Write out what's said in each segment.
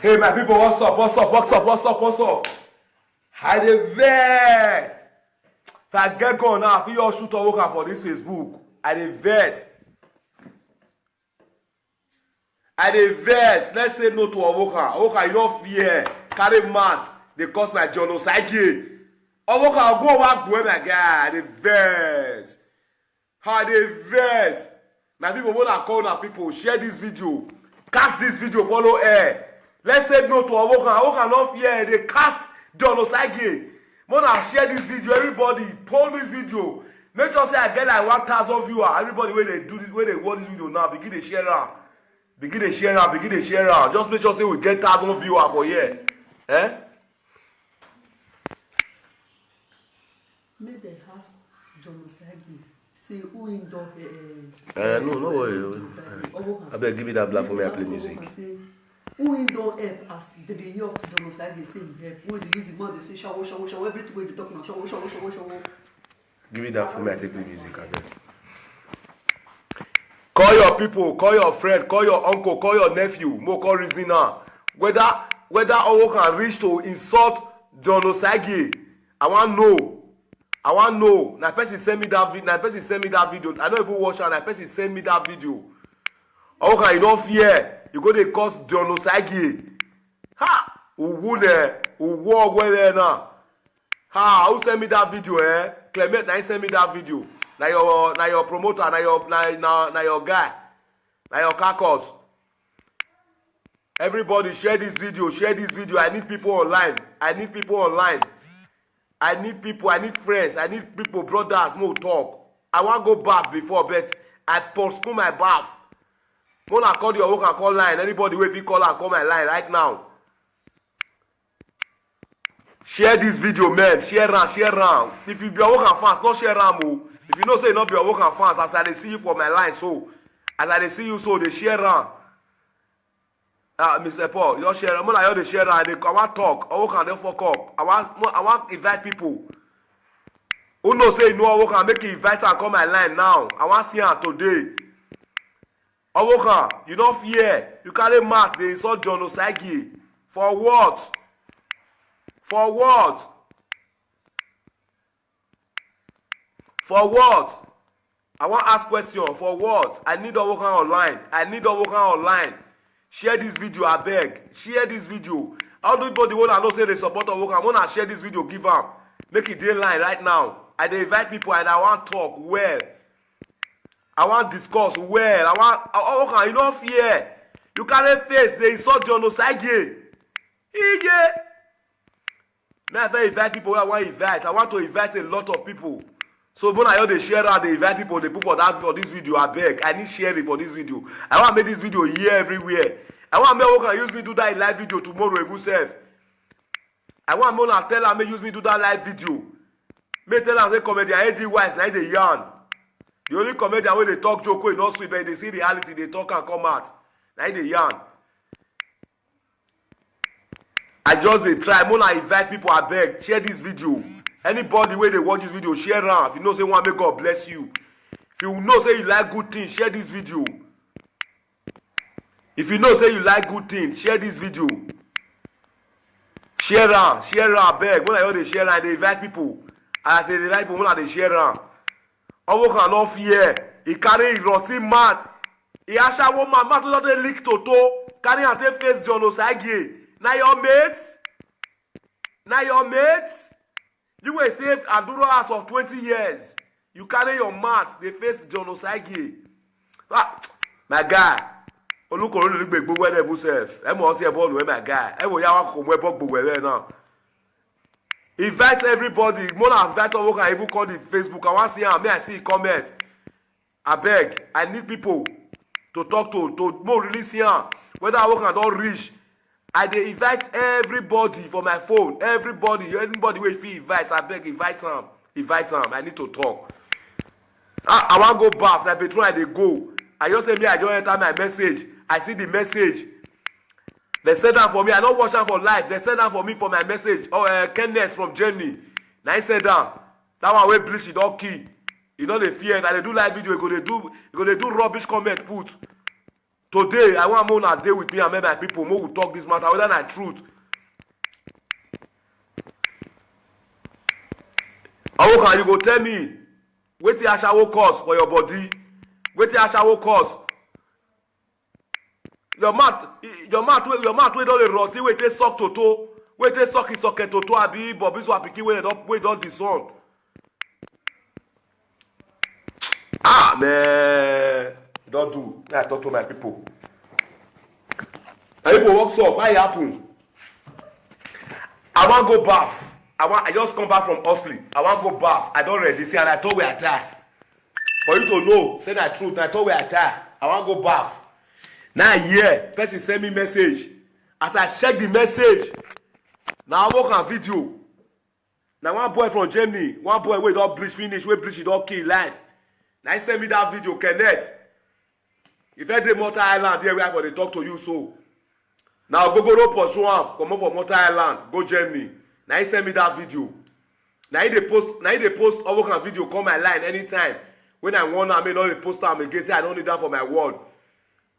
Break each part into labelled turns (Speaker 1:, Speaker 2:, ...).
Speaker 1: Hey my people, what's up? What's up? What's up? What's up? What's up? I dey vex. If I get gone now, I fit all shoot or work for this Facebook. I dey vex. Let's say no to Owoka. Owoka, you don't fear. Carry mat. They cost my genocide. Owoka, go back to my guy. I dey vex. I dey vex. My people, when I call now, people share this video. Cast this video, follow air. Let's say no to Owoka. Owoka not fear. They cast genocide. When I share this video, everybody pull this video. Make sure say I get like 1,000 viewers. Everybody when they do this, when they watch this video now, begin to share am. Begin to share am. Just make sure say we get 1,000 viewers for here. Eh?
Speaker 2: Maybe they ask genocide. Say who in
Speaker 1: no worry. I better give me that black for me. I play music.
Speaker 2: Who in don't help as the year of genocide they say help. When they use the money, they say shower. Everything way they talk now, shower.
Speaker 1: Give me that for me. I take play music. I beg. Call your people, call your friend, call your uncle, call your nephew. Mo call reason now. Whether Owoka reach to insult genocide, I want know. Na person send me that video. I don't even watch it. Na person send me that video. Owoka, you don't fear. You go dey cause genocide. Ha! Uwo where now? Ha! Who send me that video? Clement, na send me that video. Na your promoter, na your guy, na your carcass. Everybody share this video. I need people online. I need friends. I need people, brothers, more talk. I want go bath before, but I postpone my bath. When I call your work and call line. Anybody if you call and call my line right now. Share this video, man. Share am. If you be a work and fans, not share am. If you know say not be a work and fans, as I dey see you for my line, so as I dey see you, so they share am. Mr. Paul, you don't share am. When I hear they share am, I want talk. I work and they fuck up. I want invite people. Who know say you know I work and make you invite and call my line now. I want see am today. Owoka, you don't fear. You carry mark, they insult genocide. For what? For what? I want to ask question. For what? I need Owoka online. Share this video, I beg. Share this video. How do anybody want to know say they support Owoka? I want to share this video, give am. Make it dey line right now. I dey invite people and I want talk well. I want discuss well. I want Owoka, you don't fear. You carry face, they insult genocide. Now if I invite people I want to invite a lot of people. So when I hear they share out, they invite people, they put for this video, I beg. I need sharing for this video. I want to make this video here everywhere. I want to make Owoka use me do that live video tomorrow if self. I want to tell her, use me do that live video. May tell her say comedian AD Wise, now they yarn. The only comedian when they talk joke, is not sweet, but they see reality, they talk and come out. Now they yarn. I just try. When I invite people, I beg, share this video. Anybody where they watch this video, share am. If you know say one, may God bless you. If you know say you like good things, share this video. If you know say you like good things, share this video. Share am, beg. When I hear they share am, they invite people. And I say they invite people when they share am. Owoka no fear. He carry rotten mat. He ashawo mat to not leak toto. Carry and take face genocide. Now your mates. You will save Aduro house of 20 years. You carry your mat, they face genocide. My guy. Olukoro look big where they self. I'm also about where my guy. I will yawa come where now. Invite everybody. More invite Owoka even call the Facebook. I want to see him. May I see comment. I beg. I need people to talk to more release here. Whether Owoka don't reach. I dey invite everybody for my phone. Anybody wey fit invite, I beg invite am. I need to talk. I wan go bath. Na petrol I dey go. I just say me I just enter my message. I see the message. They send am for me. I don't watch am for live. They send am for me for my message. Kenneth from Germany. Na he send am. That one wey bleach e don kill. You know dey fear. Na dey do live video. You go dey do rubbish comment put. Today, I want more day with me and my people. More will talk this matter, whether not truth. How can you go tell me? Wait till Ashawo cause for your body. Wait till Ashawo cause. Your mouth we don't rot. Wait till suck toto. Wait till suck toto. Abi Bobby so apiki we don't disown. Ah man, don't do. I talk to my people. My people work up. Why it happen? I want go bath. I just come back from Osley. I want go bath. I don't ready. See, and I thought we are tired. For you to know, say the truth. I thought we are tired. I want go bath. Now here, person send me message. As I check the message, now I work on video. Now one boy from Germany, one boy we don't bleach finish, we bleach it don't kill life. Now he send me that video, connect. If I dey Motor Island, here we have to talk to you so. Now go pursue am, come up for Motor Island, go Germany. Now he send me that video. Now he dey post I work on video, call my line anytime. When I want, I may not post am again, say I don't need that for my word.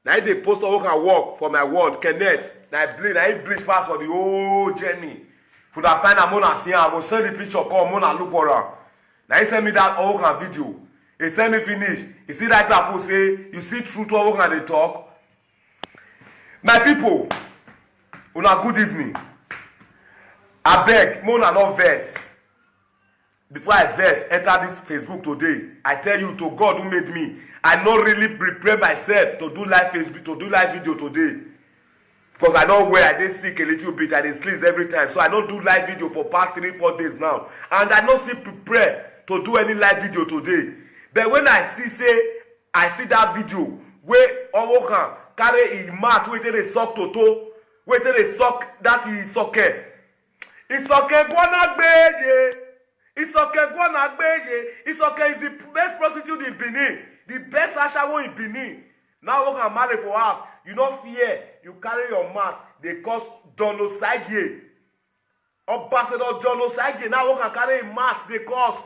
Speaker 1: Now they post I work for my word, connect. Now he bleach pass for the whole journey. For that find a mona see I go send the picture, call mona look for her. Now he send me that I work on video. He send me finish. You see that apple say, you see true to I work and they talk. My people, una good evening. I beg, mona not verse. Before I verse, enter this Facebook today. I tell you, to God who made me, I not really prepare myself to do live Facebook, to do live video today. Because I know where I dey sick a little bit, I dey sneeze every time. So I don't do live video for past 3-4 days now. And I not still prepare to do any live video today. But when I see that video where Owokan carry a mat, wait till they suck toto, wait till they suck that is soke. It's okay, gwana gbeje. It's okay, gwana gbeje. It's okay, is the best prostitute in Benin, the best Ashawo in Benin. Now Owokan marry for us. You no fear, you carry your mat. They cost Dono Sagye. Ambassador Dono Sagye. Now Owokan carry a mat. They cost.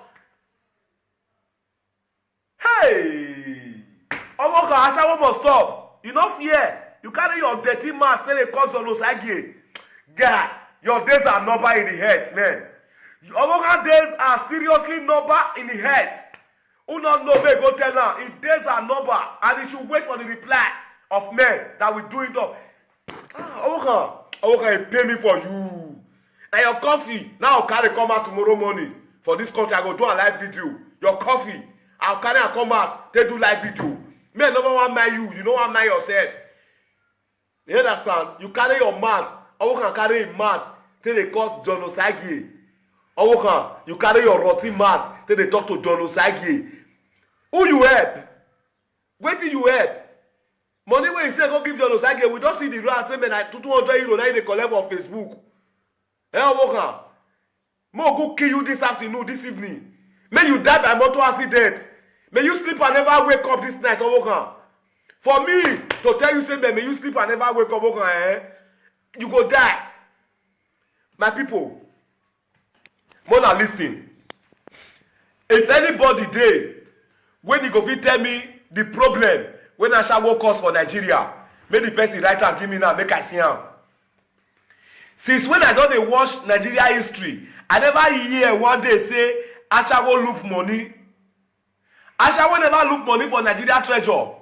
Speaker 1: Hey, Owokan Ashawo must stop. You no fear. You carry your dirty mat. Say they cost Dono Sagye. God, your days are number in the head, man. Owokan days are seriously number in the head. Who not know, go tell her. His days are number, and he should wait for the reply of men that will do it up. Owokan, pay me for you. And your coffee, now I'll carry come out tomorrow morning. For this country, I go do a live video. Your coffee, I'll carry and come out, they do live video. Men never want to you, you don't want to yourself. You understand? You carry your mat, Owokan carry a mat, till they cost John Osagi. Owokan, you carry your roti mat, till they talk to John Osagi. Who you help? Wait till you help. Money wey you say go give John Osage, we don't see the rat say man na 200 euro na they collect on Facebook. Owokan, mo go kill you this afternoon, this evening. May you die by motor accident. May you sleep and never wake up this night, Owokan. For me to tell you say may you sleep and never wake up, Owokan, you go die. My people, Mona listen. If anybody dey, when you go fit tell me the problem when Ashawo cause for Nigeria, make the person write and give me now, make I see am. Since when I don dey watch Nigeria history, I never hear one day say Ashawo look money. Ashawo never look money for Nigeria treasure.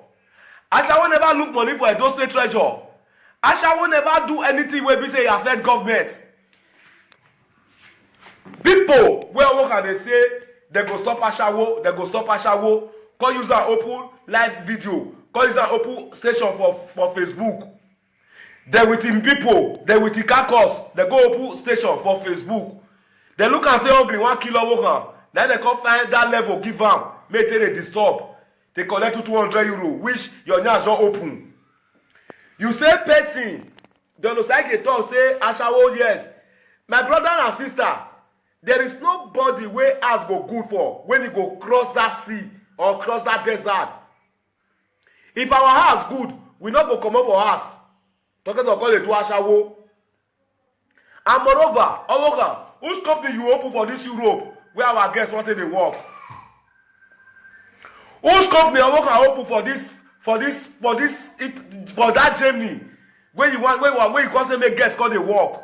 Speaker 1: Ashawo never look money for Edo State treasure. Ashawo never do anything wey be say e affect government. People wey work and dey say they go stop Ashawo, they go stop Ashawo, come use am open live video, come use am open station for Facebook. They with him people, they with the caucus, they go open station for Facebook. They look and say hungry 1 kilo Owokan. Then they come find that level, give am, make they disturb. They collect 200 euro, which your nyash don open. You say person, John Osage talk say Ashawo yes. My brother and sister, there is nobody wey house go good for when you go cross that sea or cross that desert. If our house good, we not go comot for house. Talking of call it do Ashawo. And moreover, Owokan, which company you open for this Europe where our guests wanted to work? Which company Owokan open for this for that Germany where you can't say make guests call they work.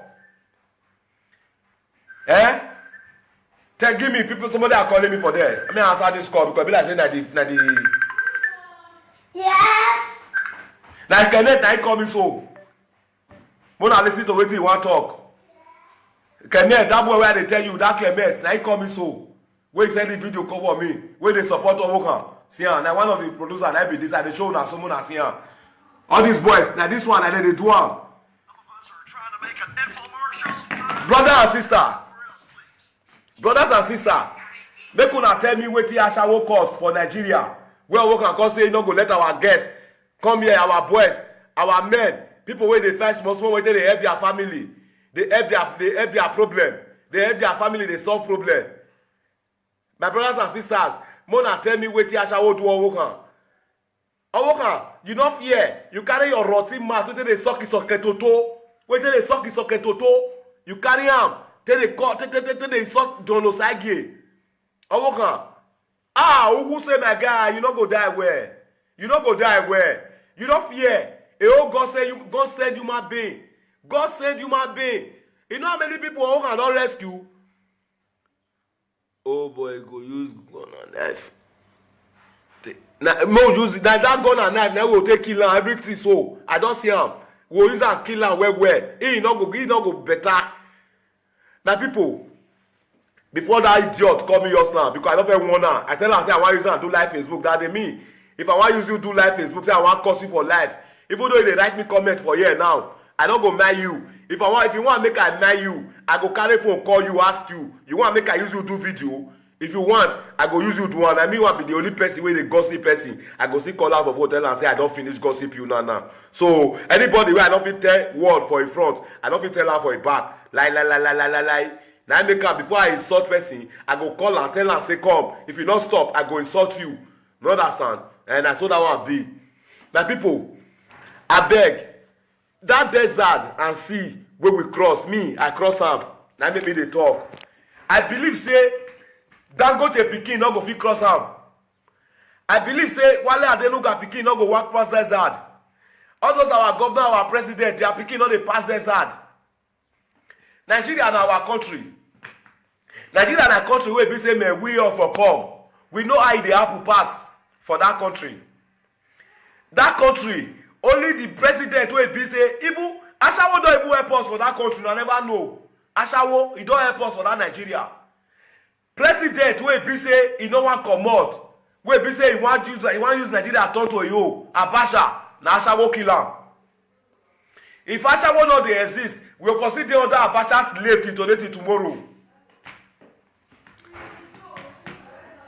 Speaker 1: Give me people, somebody are calling me for there. I mean answer this call because be like say na the
Speaker 3: Yes.
Speaker 1: na Kenneth na call me so. Mona listen to wetin you want talk. Kenneth, that boy where they tell you that Clement, na call me so. Wey send the video cover me, wey dey support Owokan. See am, na one of the producers na be this, I dey show una so mona see am. All these boys, na this one, and then they do am. Brothers and sisters, make una tell me wetin Ashawo cost for Nigeria. Where Owokan come say no go let our guests come here, our boys, our men, people wey dey find small wey dey help their family, they help their problem, they help their family, they solve problem. My brothers and sisters, Mona tell me wetin Ashawo do Owokan. Owokan, you no fear. You carry your rotten mouth wetin dey suck toto. Wetin dey suck toto. You carry am. Take dey suck Dono Sage. Owokan. Who say my guy, you no go die where? You no go die where? You no fear. God send human being. God send human being. You know how many people Owokan don rescue? Oh boy, go use gun and knife. No use that gun and knife. Now we'll take kill am everything. So I don't see him. We'll use and kill am well. He not go better. Now people, before that idiot call me yours now because I don't feel one now. I tell her say I want use and do live Facebook. That they mean. If I want use you do live Facebook, say I want curse you for life. Even though they write me comment for here now, I don't go marry you. If you want make I marry you, I go carry phone call you ask you. You want make I use you do video? If you want, I go use you do one. I mean, want be the only person where they gossip person. I go see call out for hotel and say I don't finish gossip you now. So anybody where I don't fit tell word for a front, I don't fit tell her for a back. Lie. Now I make her before I insult person, I go call and tell her say come. If you don't stop, I go insult you. You understand? And I saw that one be. My people, I beg. That desert and sea where we cross, me, I cross am. Now make me dey talk. I believe say Dangote pikin no go fit cross am. I believe say Wale Adenuga pikin no go walk pass desert. All those our governor, our president, their pikin no dey pass desert. Nigeria na our country. Nigeria na country wey be say may we all for come. We know how e dey happen pass for that country. That country, only the president wey be say even Ashawo don even help us for that country, I never know. Ashawo, he don help us for that Nigeria. President wey be say he no wan comot, wey be say he wan use Nigeria turn to yo, Abacha, na Ashawo kill am. If Ashawo no dey exist, we go foresee dey under Abacha slave till today till tomorrow.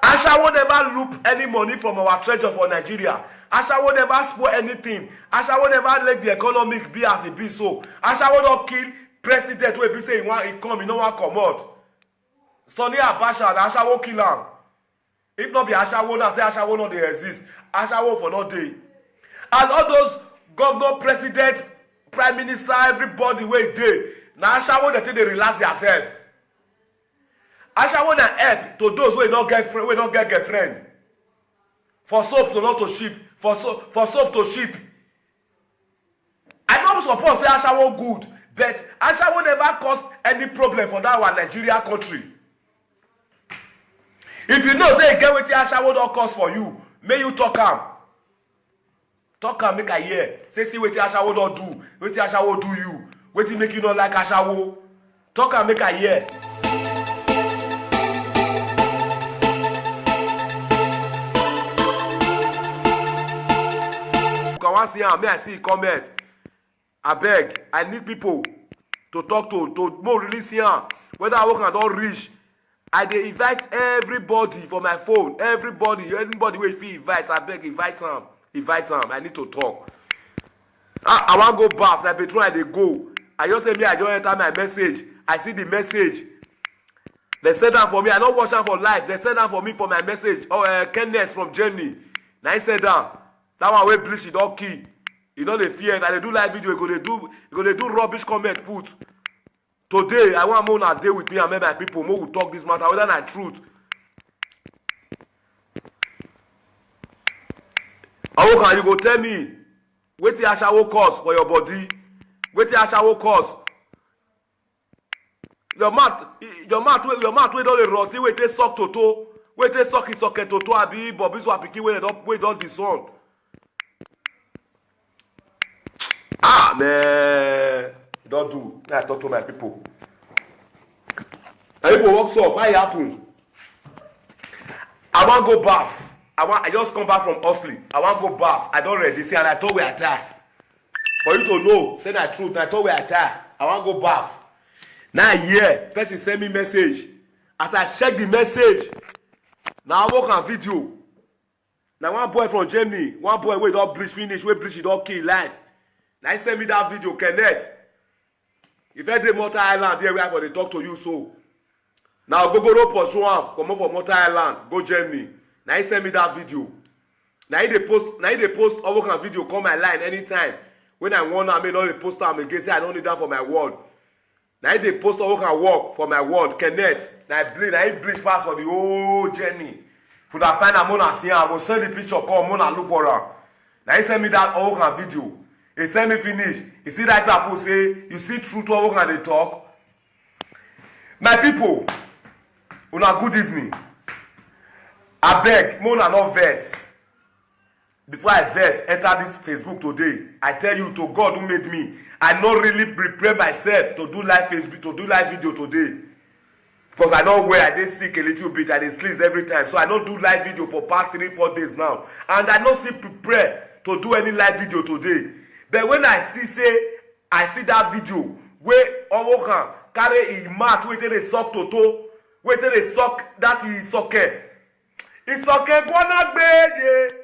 Speaker 1: Ashawo never loop any money from our treasure for Nigeria. Ashawo never spoil anything. Ashawo never let the economic be as it be so. Ashawo don kill president wey be say he come, he no wan comot. Sunny Abacha na Ashawo kill am. If not be Ashawo, na say Ashawo no dey exist. Ashawo for no dey. And all those governor, president, prime minister, everybody wey dey, na Ashawo dey take dey relax yourself. Ashawo na help to those wey no get friend, wey no get girlfriend. For soap to not to sheep, for soap to sheep. I don't suppose say Ashawo good, but Ashawo never caused any problem for that one Nigeria country. If you know say you get wetin Ashawo don cause for you, may you talk am. Talk am make I hear. Say see wetin Ashawo don do, wetin Ashawo do you, wetin make you not like Ashawo. Talk am make I hear. I wan see am, may I see comment. Abeg, I need people to talk to more release here. Whether Owokan don reach, I dey invite everybody for my phone. Everybody wey fit invite, abeg invite am. I need to talk. I wan go baff, na petrol I dey go. I just say me, I just enter my message. I see the message. They send am for me. I don't watch am for live. They send am for me for my message. Kenneth from Germany. Na he send am. That one wey bleach, he don kill. You know dey fear. Na dey do live video. You go dey do rubbish comment put. Today, I want una dey with me and my people. Mo will talk this matter whether na truth. Awokan, you go tell me wetin ashawo cause for your body, wetin ashawo cause. Your mouth wey don dey rot, wey take suck toto, wey take suck isoke toto abi bobiso pikin wey don disown. Ah man, don't do. Now I talk to my people. My people work up. Why it happen? I wan go baff. I just come back from Osley. I wan go baff. I don ready. See, and I thought we are tired. For you to know, say the truth. I thought we are tired. I wan go baff. Now here, person send me message. As I check the message, now I work on video. Now one boy from Germany, one boy wey don bleach finish, wey bleach he don kill life. Now he send me that video, connect. If I dey Motor Island, here where I go dey talk to you so. Now Gogoro pursue am, comot for Motor Island, go Germany. Now he send me that video. Now he dey post all work on video, come my line anytime. When I want am, I no dey post am again, say I don't need that for my word. Now he dey post all work for my word, connect. Now he bleach pass for the whole journey. For that find am una see am, I go send the picture come, una look for am. Now he send me that all work video. He send me finish. You see that people say, you see truth what work and they talk. My people, una good evening. I beg, una no vex. Before I vex, enter this Facebook today. I tell you, to God who made me, I not really prepare myself to do live Facebook, to do live video today. Because I know where I dey sick a little bit, I dey sleep every time. So I don't do live video for past 3-4 days now. And I not still prepare to do any live video today. But when I see that video where Owokan carry a mat wey dey suck toto, wey dey suck that isoke. Isoke gwana gbeje.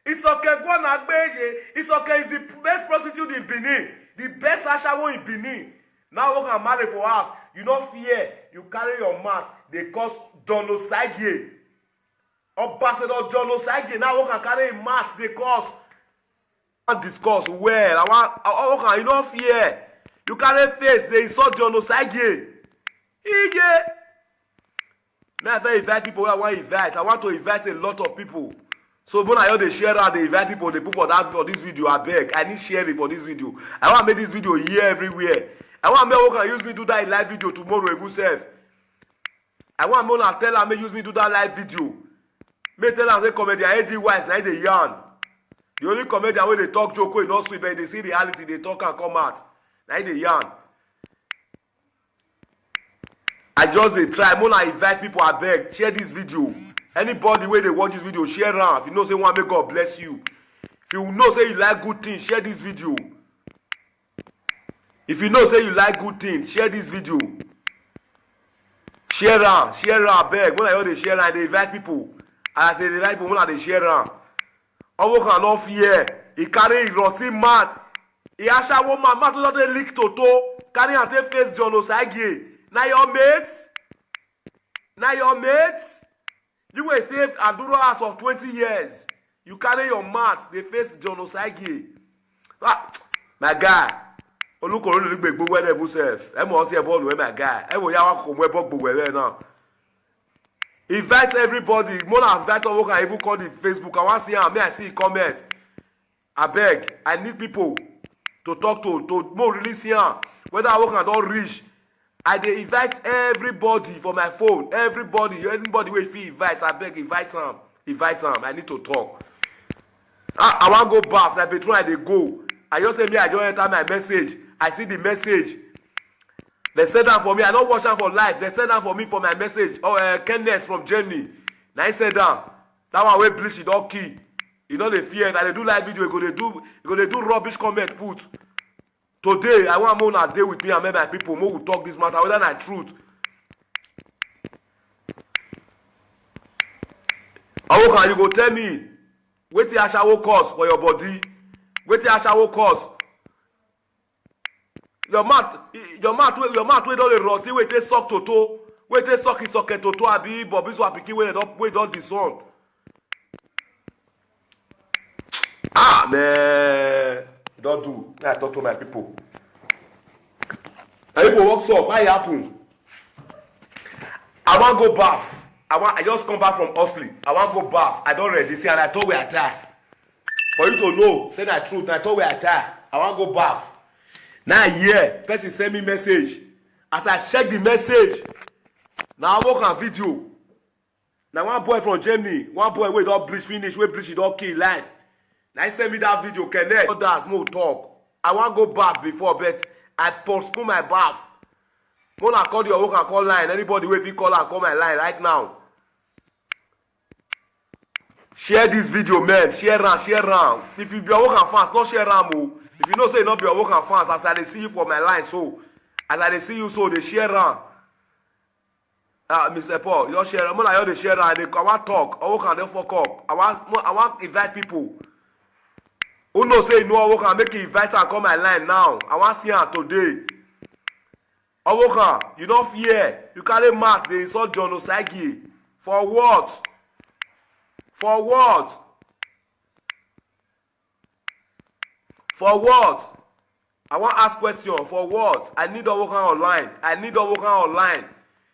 Speaker 1: Isoke gwana gbeje. Isoke is the best prostitute in Benin, the best ashawo in Benin. Now Owokan marry for house. You no fear, you carry your mat. They cause Donosage. Ambassador Donosage. Now Owokan carry a mat. They cause. Discuss well. I you no fear. You carry face. They insult Donosage. Ige. Now if I invite people, I want to invite. I want to invite a lot of people. So when I hear they share out, they invite people. They put for this video. I beg. I need sharing for this video. I want to make this video here everywhere. I want to make use me do that live video tomorrow if you self. I want to tell her use me do that live video. Me tell her say comedian AD Wise now they yarn. The only comedian where they talk joke, you not sweet, but they see reality, they talk and come out. Now they yarn. I just they try. I'm gonna invite people. I beg, share this video. Anybody where they watch this video, share around. If you know say one, may God bless you. If you know say you like good things, share this video. If you know say you like good things, share this video. Share around, beg. When I hear they share around, they invite people. And I say they invite people when they share around. Owokan no fear. He carry rotten mat. He ashawo mat to not leak toto. Carry and take face Donosage. Now your mates. You will stay Aduro house for 20 years. You carry your mat. They face Donosage. Ah, my guy. Olukoro look big gbogbo ene yourself. E mo see e ball my guy. E wo ya wa ko mo e ball gbogbo now. Invite everybody. More invite Owokan even call the Facebook. I want to see am. May I see comment. I beg. I need people to talk to more release here. Whether Owokan don't reach. I dey invite everybody for my phone. Anybody wey fit invite. I beg invite am. I need to talk. I want go back. Like between I dey go. I just say me. I just enter my message. I see the message. They send that for me. I don't watch that for live. They send that for me for my message. Oh, Kenneth from Germany. Now he said that. That one way bleach it all key. You know they fear that they do live video. They do rubbish comment put. Today I want more than a day with me and my people. More will talk this matter whether not truth. Owokan, you go tell me. Wetin ashawo cause for your body. Wetin ashawo cause. Your mouth wey don dey rot, wey take suck toto, wey take suck isoke toto abi bobiso pikin wey don disown. Ah man, don't do. Now I talk to my people. My people work up. Why it happen? I wan go baff. I just come back from Osley. I wan go baff. I don ready. See, and I thought we are tired. For you to know, say that truth. I thought we are tired. I want to go bath. Now here, person send me message. As I check the message, now I work on video. Now one boy from Germany, one boy wey don bleach finish, wey bleach he don kill life. Now he send me that video, connect. Others more talk. I want go bath before, but I postpone my bath. When I call your work and call line, anybody wey fit call and call my line right now. Share this video, man. Share am. If you be a work and fans, not share am o. If you know say not be a work and fans, as I dey see you for my line, so as I dey see you, so they share am. Mr. Paul, you share am. When I hear the share am, I want talk. I work and they fuck up. I want invite people. Who know say you know I work and make you invite and call my line now. I want see am today. Awokan, you don't fear. You carry mark, they insult John Osagi. For what? For what? For what? I want to ask question. For what? I need Awokan online.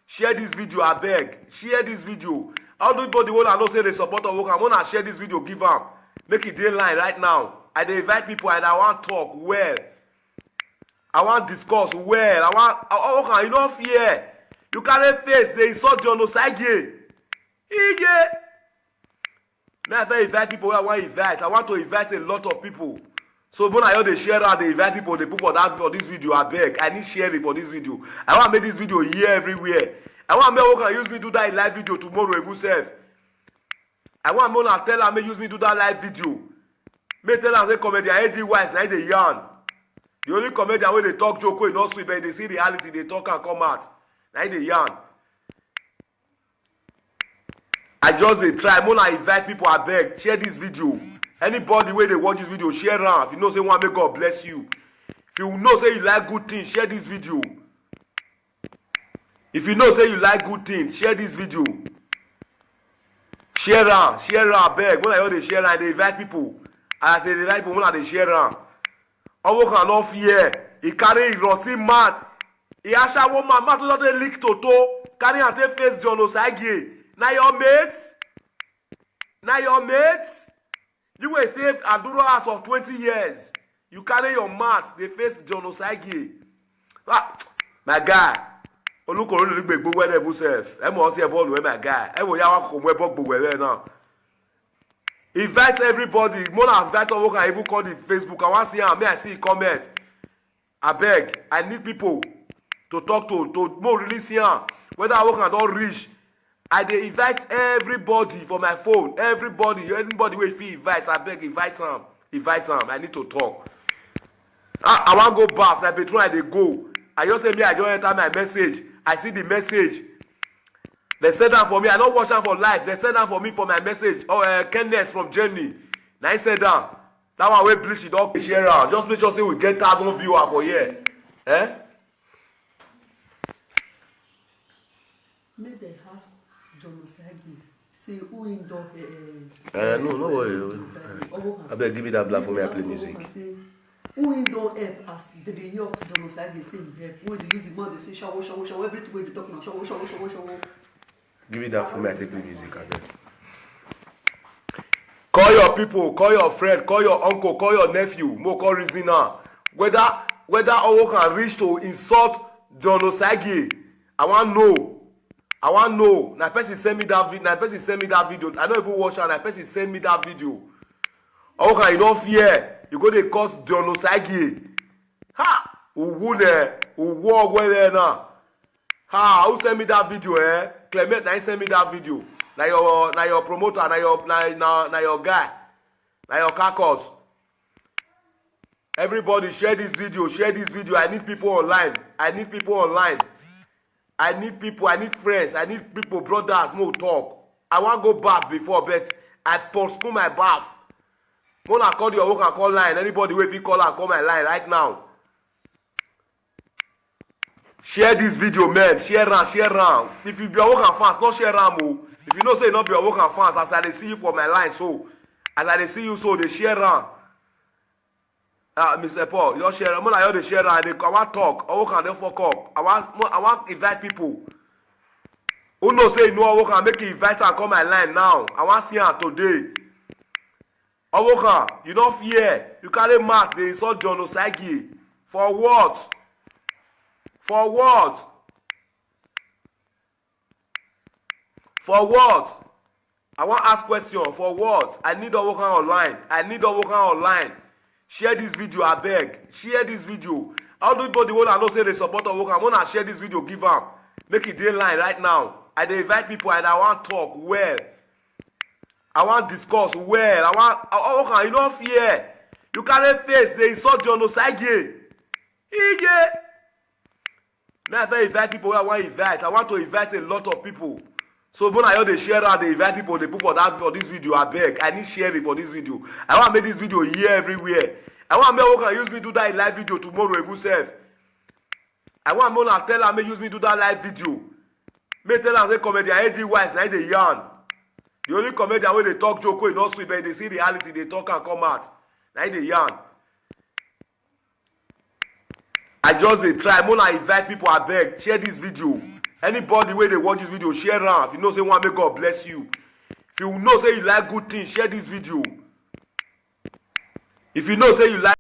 Speaker 1: Share this video, I beg. Share this video. How do anybody want to know say they support Awokan? I want to share this video, give them. Make it line right now. I dey invite people and I want talk well. I want discuss well. Okay, you don't fear. You can't face. They insult John Osagi. Now if I invite people, I want to invite a lot of people. So when I hear they share out, they invite people, they put for this video. I beg. I need sharing for this video. I want to make this video here everywhere. I want to make okay, use me do that live video tomorrow if you self. I want to tell them use me do that live video. Me tell them say comedian AD Wise now they yarn. The only comedian wey dey talk joke wey no sweet, but they see reality, they talk and come out. Now they yarn. I just dey try. When I invite people, I beg, share this video. Anybody wey dey watch this video, share am. If you know say one, may God bless you. If you know say you like good things, share this video. If you know say you like good things, share this video. Share am, beg. When I hear they share am, they invite people. And I say they invite people when I dey share am. Awokan no fear. He carry rotten mat. He ashawo mat to not leak toto. Carry and take face John Osagi. Now your mates. You will stay Aduro house for 20 years. You carry your mat. They face John Osagi. My guy. Olukoro look big where they self. I'm all say ball my guy. I will yawa come where bug where now. Invite everybody. More invite Awokan, even call the Facebook. I want to see him. May I see comment? I beg. I need people to talk to more release here. Whether Awokan don't reach, I dey invite everybody for my phone. Anybody wey fit invite, I beg invite them. I need to talk. I want to go back. Like Petron, I dey go. I just say me. I just enter my message. I see the message. They said that for me. I don't watch that for life. They said that for me for my message. Kenneth from Germany. Now he said that. That one way bleach it up. Share out. Just make sure say we get 1,000 viewers for here.
Speaker 2: Maybe they ask John Osagi. Say who in
Speaker 1: no worry. I better give me that black for me. I play music.
Speaker 2: Who in don't help as the hear of John Osagi say he help. When they use the man, they say shower. Everything wey they talk now, shower.
Speaker 1: Give me that for me, I take the music again. Call your people, call your friend, call your uncle, call your nephew, more call reason now. Whether Awokan reach to insult John Osagi, I want know. Na person send me that video. I don't even watch it. Na person send me that video. Awokan, you don't fear. You go dey cause John Osagi. Ha! Who walk well there now? Ha! Who send me that video? Clement, now send me that video. Now your promoter, now your guy, now your carcass. Everybody share this video. I need people online. I need friends. I need people, brothers, more talk. I want to go bath before, but I postpone my bath. When I call your work and call line, anybody wey fit call and call my line right now. Share this video, man. Share am. If you be a Awokan fans, not share am o. If you know say not be a Awokan fans, as I dey see you for my line, so as I dey see you, so they share am. Mr. Paul, you share am. When I hear they share am, I want talk. Awokan dey fuck up. I want invite people. Who know say you know Awokan, make you invite and call my line now. I want see am today. Owokan, you don't fear. You carry mark, they insult John Osagi. For what? For what? For what? I want to ask question. For what? I need Owokan online. I need Owokan online. Share this video, I beg. Share this video. How do anybody want to know say they support Owokan? I want to share this video, give am. Make it dey line right now. I dey invite people and I want talk well. I want discuss well. I want Owokan, you don't fear. You carry face, they insult John Osagi. Ige. Now if I invite people, I want to invite. I want to invite a lot of people. So when I hear they share out, they invite people, they put for this video, I beg. I need sharing for this video. I want to make this video here everywhere. I want to make Owokan use me do that live video tomorrow, if you self. I want to tell her, use me do that live video. May tell her, say, comedian, AD Wise, now they yarn. The only comedian when they talk joke, is not sweet, but they see reality, they talk and come out. Now they yarn. I just dey try. When I invite people, I beg, share this video. Anybody where they watch this video, share am. If you know say one, may God bless you. If you know say you like good things, share this video. If you know say you like